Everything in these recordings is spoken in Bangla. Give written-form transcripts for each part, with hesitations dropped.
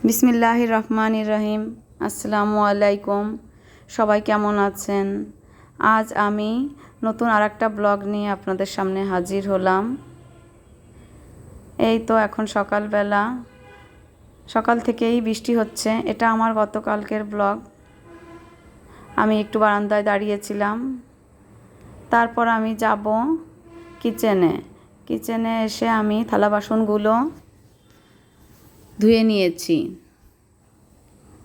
বিসমিল্লাহির রহমানির রহিম। আসসালামু আলাইকুম। সবাই কেমন আছেন? আজ আমি নতুন আরেকটা ব্লগ নিয়ে আপনাদের সামনে হাজির হলাম। এই তো এখন সকালবেলা, সকাল থেকেই বৃষ্টি হচ্ছে। এটা আমার গতকালকের ব্লগ। আমি একটু বারান্দায় দাঁড়িয়েছিলাম, তারপর আমি যাব কিচেনে এসে আমি থালা বাসনগুলো ধুয়ে নিয়েছি।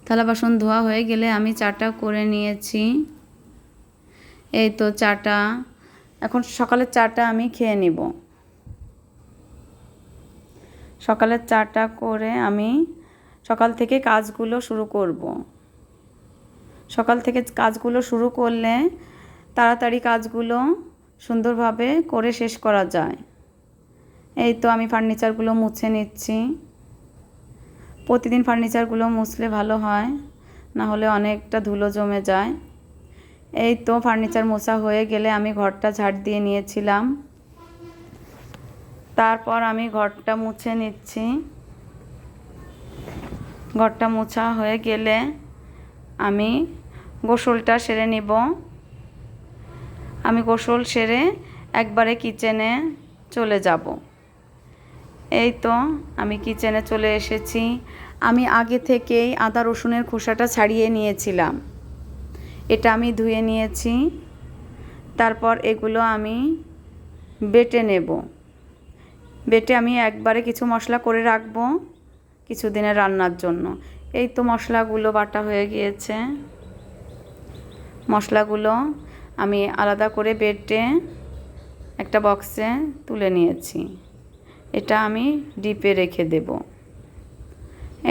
থালা বাসন ধোয়া হয়ে গেলে আমি চাটা করে নিয়েছি। এই তো চাটা, এখন সকালের চাটা আমি খেয়ে নিব। সকালের চাটা করে আমি সকাল থেকে কাজগুলো শুরু করব। সকাল থেকে কাজগুলো শুরু করলে তাড়াতাড়ি কাজগুলো সুন্দরভাবে করে শেষ করা যায়। এই তো আমি ফার্নিচারগুলো মুছে নিচ্ছি। প্রতিদিন ফার্নিচারগুলো মুছলে ভালো হয়, না হলে অনেকটা ধুলো জমে যায়। এই তো ফার্নিচার মোছা হয়ে গেলে আমি ঘরটা ঝাড় দিয়ে নিয়েছিলাম। তারপর আমি ঘরটা মুছে নিচ্ছি। ঘরটা মোছা হয়ে গেলে আমি গোসলটা সেরে নিব। আমি গোসল সেরে একবারে কিচেনে চলে যাব। এই তো আমি কিচেনে চলে এসেছি। আমি আগে থেকেই আদা রসুনের খোসাটা ছাড়িয়ে নিয়েছিলাম। এটা আমি ধুয়ে নিয়েছি। তারপর এগুলো আমি বেটে নেব। বেটে আমি একবারে কিছু মশলা করে রাখবো কিছুদিনের রান্নার জন্য। এই তো মশলাগুলো বাটা হয়ে গিয়েছে। মশলাগুলো আমি আলাদা করে বেটে একটা বক্সে তুলে নিয়েছি। এটা আমি ডিপে রেখে দেব।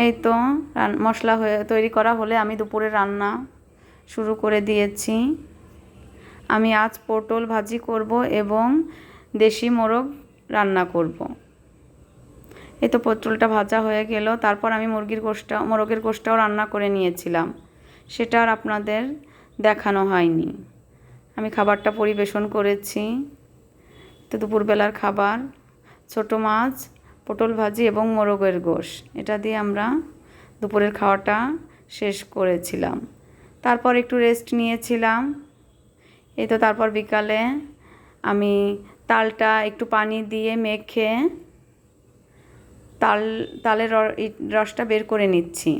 এই তো মশলা তৈরি করা হলে আমি দুপুরে রান্না শুরু করে দিয়েছি। আমি আজ পটল ভাজি করব এবং দেশি মোরগ রান্না করব। এই তো পটলটা ভাজা হয়ে গেল। তারপর আমি মোরগের গোশটাও রান্না করে নিয়েছিলাম। সেটা আর আপনাদের দেখানো হয়নি। আমি খাবারটা পরিবেশন করেছি। তো দুপুরবেলার খাবার ছোট মাছ, পটল ভাজি এবং মোরগের গোশ, এটা দিয়ে আমরা দুপুরের খাওয়াটা শেষ করেছিলাম। তারপর একটু রেস্ট নিয়েছিলাম। এই তো তারপর বিকালে আমি তালটা একটু পানি দিয়ে মেখে তালের রসটা বের করে নিচ্ছি।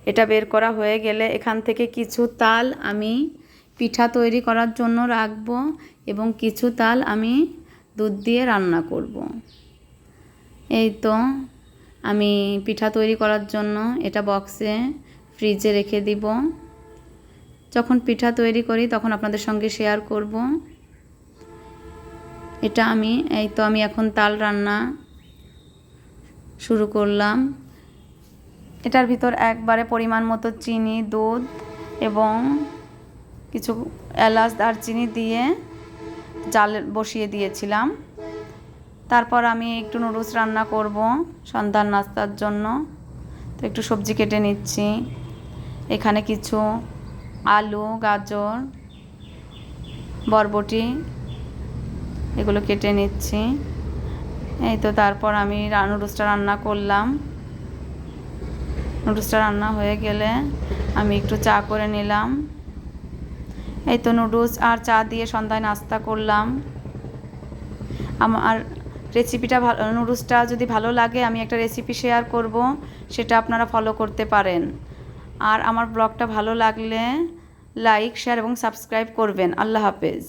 এটা বের করা হয়ে গেলে এখান থেকে কিছু তাল আমি পিঠা তৈরি করার জন্য রাখবো এবং কিছু তাল আমি দুধ দিয়ে রান্না করব। এই তো আমি পিঠা তৈরি করার জন্য এটা বক্সে ফ্রিজে রেখে দিব। যখন পিঠা তৈরি করি তখন আপনাদের সঙ্গে শেয়ার করব। এটা আমি এখন তাল রান্না শুরু করলাম। এটার ভিতর একবারে পরিমাণ মতো চিনি, দুধ এবং কিছু এলাচ দারচিনি দিয়ে জাল বসিয়ে দিয়েছিলাম। তারপর আমি একটু নুডলস রান্না করব সন্ধ্যার নাস্তার জন্য। তো একটু সবজি কেটে নিচ্ছি। এখানে কিছু আলু, গাজর, বরবটি এগুলো কেটে নিচ্ছি। এই তো তারপর আমি নুডলসটা রান্না করলাম। নুডলসটা রান্না হয়ে গেলে আমি একটু চা করে নিলাম। এই তো নুডলস আর চা দিয়ে সন্ধ্যায় নাস্তা করলাম। আমার রেসিপিটা নুডলসটা যদি ভালো লাগে আমি একটা রেসিপি শেয়ার করব, সেটা আপনারা ফলো করতে পারেন। আর আমার ব্লগটা ভালো লাগলে লাইক, শেয়ার এবং সাবস্ক্রাইব করবেন। আল্লাহ হাফেজ।